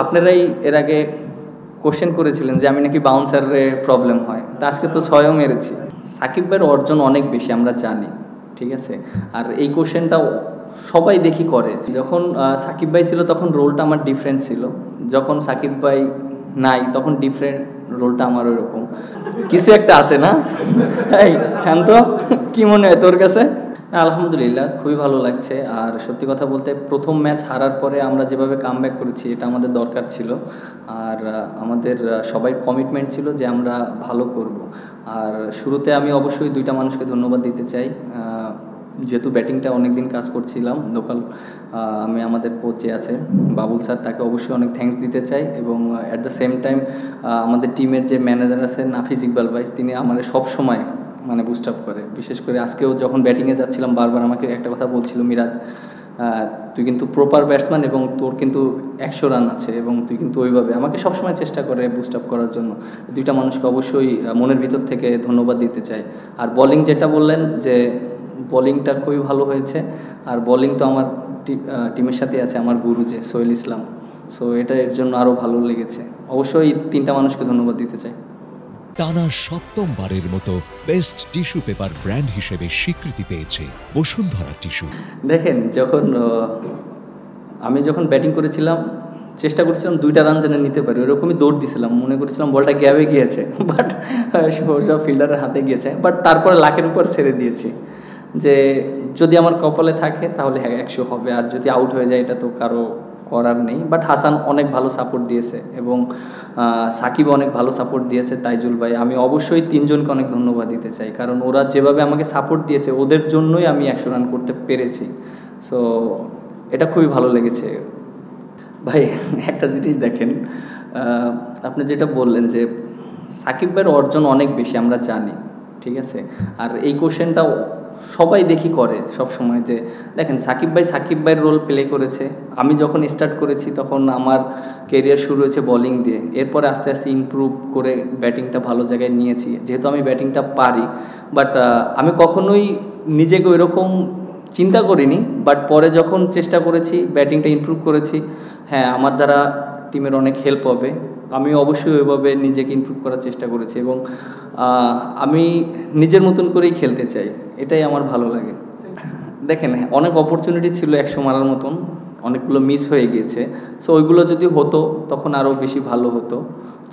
আপনারাই এর আগে কোশ্চেন করেছিলেন যে আমি নাকি বাউন্সারে প্রবলেম হয়, তা আজকে তো ছয়ও মেরেছি। সাকিব ভাইয়ের অর্জন অনেক বেশি আমরা জানি, ঠিক আছে। আর এই কোশ্চেনটাও সবাই দেখি করে। যখন সাকিব ভাই ছিল তখন রোলটা আমার ডিফারেন্ট ছিল, যখন সাকিব ভাই নাই তখন ডিফারেন্ট রোলটা আমার ওইরকম কিছু একটা আছে না। এই শান্ত, কি মনে হয় তোর কাছে? আলহামদুলিল্লাহ, খুবই ভালো লাগছে। আর সত্যি কথা বলতে প্রথম ম্যাচ হারার পরে আমরা যেভাবে কামব্যাক করেছি এটা আমাদের দরকার ছিল। আর আমাদের সবাই কমিটমেন্ট ছিল যে আমরা ভালো করব। আর শুরুতে আমি অবশ্যই দুইটা মানুষকে ধন্যবাদ দিতে চাই। যেহেতু ব্যাটিংটা অনেক দিন কাজ করছিলাম লোকাল, আমি আমাদের কোচ যে আছে বাবুল স্যার, তাকে অবশ্যই অনেক থ্যাঙ্কস দিতে চাই। এবং অ্যাট দ্য সেম টাইম আমাদের টিমের যে ম্যানেজার আছে নাফিস ইকবাল ভাই, তিনি আমাদের সবসময় মানে বুস্ট আপ করে। বিশেষ করে আজকেও যখন ব্যাটিংয়ে যাচ্ছিলাম বারবার আমাকে একটা কথা বলছিল, মিরাজ তুই কিন্তু প্রপার ব্যাটসম্যান এবং তোর কিন্তু 100 রান আছে, এবং তুই কিন্তু ওইভাবে আমাকে সবসময় চেষ্টা করে বুস্ট আপ করার জন্য। দুইটা মানুষকে অবশ্যই মনের ভিতর থেকে ধন্যবাদ দিতে চাই। আর বোলিং যেটা বললেন যে বোলিংটা খুবই ভালো হয়েছে, আর বোলিং তো আমার টিমের সাথে আছে আমার গুরু যে সোহেল ইসলাম, সো এটা এর জন্য আরও ভালো লেগেছে। অবশ্যই তিনটা মানুষকে ধন্যবাদ দিতে চাই। টানা সপ্তমবারের মতো বেস্ট টিস্যু পেপার ব্র্যান্ড হিসেবে স্বীকৃতি পেয়েছে বসুন্ধরা টিস্যু। দেখেন, আমি যখন ব্যাটিং করেছিলাম চেষ্টা করছিলাম 2টা রান যেন নিতে পারি, ওরকমই দৌড় দিয়েছিলাম, মনে করছিলাম বলটা গ্যাবে গিয়েছে, বাট সব ফিল্ডারের হাতে গিয়েছে। বাট তারপরে লাখের উপর ছেড়ে দিয়েছি যে যদি আমার কপালে থাকে তাহলে 100 হবে, আর যদি আউট হয়ে যায় এটা তো কারো করার নেই। বাট হাসান অনেক ভালো সাপোর্ট দিয়েছে এবং সাকিব অনেক ভালো সাপোর্ট দিয়েছে, তাইজুল ভাই। আমি অবশ্যই তিনজনকে অনেক ধন্যবাদ দিতে চাই, কারণ ওরা যেভাবে আমাকে সাপোর্ট দিয়েছে ওদের জন্যই আমি 100 রান করতে পেরেছি। সো এটা খুবই ভালো লেগেছে ভাই। একটা জিনিস দেখেন, আপনি যেটা বললেন যে সাকিব ভাইয়ের অর্জন অনেক বেশি আমরা জানি, ঠিক আছে। আর এই কোশ্চেনটাও সবাই দেখি করে সব সময় যে দেখেন সাকিব ভাইয়ের রোল প্লে করেছে। আমি যখন স্টার্ট করেছি তখন আমার কেরিয়ার শুরু হয়েছে বোলিং দিয়ে, এরপরে আস্তে আস্তে ইমপ্রুভ করে ব্যাটিংটা ভালো জায়গায় নিয়েছি, যেহেতু আমি ব্যাটিংটা পারি। বাট আমি কখনোই নিজেকে ওইরকম চিন্তা করিনি, বাট পরে যখন চেষ্টা করেছি ব্যাটিংটা ইমপ্রুভ করেছি, হ্যাঁ আমার দ্বারা টিমের অনেক হেল্প হবে। আমি অবশ্যই ওইভাবে নিজেকে ইমপ্রুভ করার চেষ্টা করেছি এবং আমি নিজের মতন করেই খেলতে চাই, এটাই আমার ভালো লাগে। দেখেন, অনেক অপরচুনিটি ছিল 100 মারার মতন, অনেকগুলো মিস হয়ে গিয়েছে। সো ওইগুলো যদি হতো তখন আরও বেশি ভালো হতো,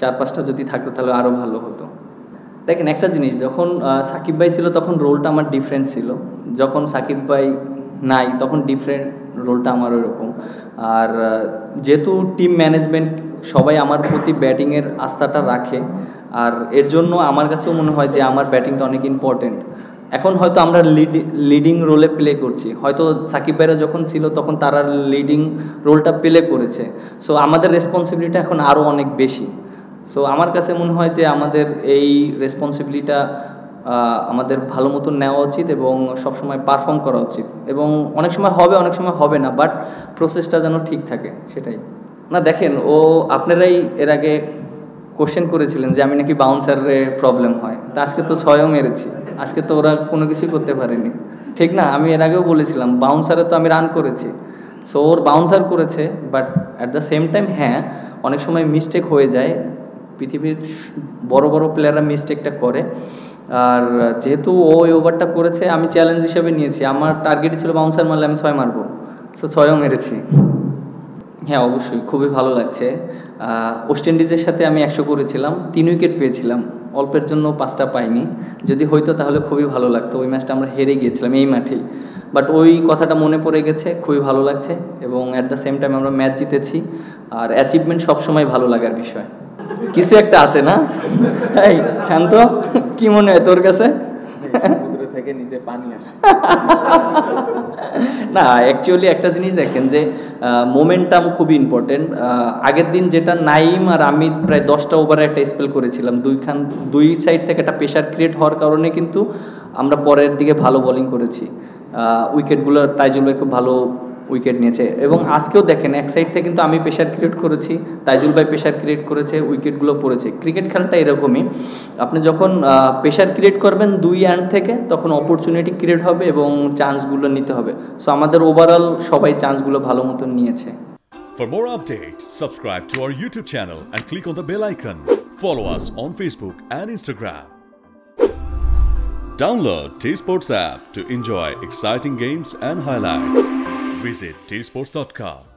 4-5টা যদি থাকতো তাহলে আরও ভালো হতো। দেখেন একটা জিনিস, যখন সাকিব ভাই ছিল তখন রোলটা আমার ডিফারেন্ট ছিল, যখন সাকিব ভাই নাই তখন ডিফারেন্ট রোলটা আমার ওইরকম। আর যেহেতু টিম ম্যানেজমেন্ট সবাই আমার প্রতি ব্যাটিংয়ের আস্থাটা রাখে, আর এর জন্য আমার কাছেও মনে হয় যে আমার ব্যাটিংটা অনেক ইম্পর্টেন্ট। এখন হয়তো আমরা লিডিং রোলে প্লে করছি, হয়তো সাকিব ভাইরা যখন ছিল তখন তারা লিডিং রোলটা প্লে করেছে। সো আমাদের রেসপন্সিবিলিটি এখন আরও অনেক বেশি। সো আমার কাছে মনে হয় যে আমাদের এই রেসপন্সিবিলিটিটা আমাদের ভালো মতন নেওয়া উচিত এবং সবসময় পারফর্ম করা উচিত। এবং অনেক সময় হবে, অনেক সময় হবে না, বাট প্রসেসটা যেন ঠিক থাকে, সেটাই না। দেখেন, আপনারাই এর আগে কোশ্চেন করেছিলেন যে আমি নাকি বাউন্সারে প্রবলেম হয়, তা আজকে তো ছয়ও মেরেছি, আজকে তো ওরা কোনো কিছুই করতে পারেনি, ঠিক না? আমি এর আগেও বলেছিলাম বাউন্সারে তো আমি রান করেছি, সো ওর বাউন্সার করেছে। But at the same time হ্যাঁ অনেক সময় মিস্টেক হয়ে যায়, পৃথিবীর বড় বড় প্লেয়াররা মিস্টেকটা করে। আর যেহেতু ও ওই ওভারটা করেছে আমি চ্যালেঞ্জ হিসেবে নিয়েছি, আমার টার্গেট ছিল বাউন্সার মারলে আমি 6 মারবো, সো 6ও মেরেছি। হ্যাঁ অবশ্যই খুবই ভালো লাগছে। ওয়েস্ট ইন্ডিজের সাথে আমি 100 করেছিলাম, 3 উইকেট পেয়েছিলাম, অল্পের জন্য 5টা পাইনি। যদি হইতো তাহলে খুবই ভালো লাগতো। ওই ম্যাচটা আমরা হেরে গিয়েছিলাম এই মাঠেই, বাট ওই কথাটা মনে পড়ে গেছে, খুবই ভালো লাগছে। এবং অ্যাট দ্য সেম টাইম আমরা ম্যাচ জিতেছি, আর অ্যাচিভমেন্ট সবসময় ভালো লাগার বিষয়। কিছু একটা আছে না? এই শান্ত, কি মনে হয় তোর কাছে? থেকে নিচে পানি আসে না, অ্যাকচুয়ালি একটা জিনিস দেখেন যে মোমেন্টাম খুবই ইম্পর্টেন্ট। আগের দিন যেটা নাইম আর আমি প্রায় 10টা ওভারে একটা স্পেল করেছিলাম, দুই সাইড থেকে একটা প্রেশার ক্রিয়েট হওয়ার কারণে কিন্তু আমরা পরের দিকে ভালো বোলিং করেছি। উইকেটগুলো তাইজুল ভাই খুব ভালো উইকেট নিয়েছে। এবং আজকেও দেখেন এক সাইড থেকে কিন্তু আমি প্রেশার ক্রিয়েট করেছি, তাইজুল ভাই প্রেশার ক্রিয়েট করেছে, উইকেটগুলো পড়েছে। ক্রিকেট খেলাটা এরকমই, আপনি যখন প্রেশার ক্রিয়েট করবেন দুই এন্ড থেকে তখন অপরচুনিটি ক্রিয়েট হবে এবং চান্সগুলো নিতে হবে। সো আমাদের ওভারঅল সবাই চান্সগুলো ভালো মতন নিয়েছে। For more updates, subscribe to our YouTube channel and click on the bell icon. Follow us on Facebook and Instagram. Download T-Sports app to enjoy exciting games and highlights. Visit tsports.com.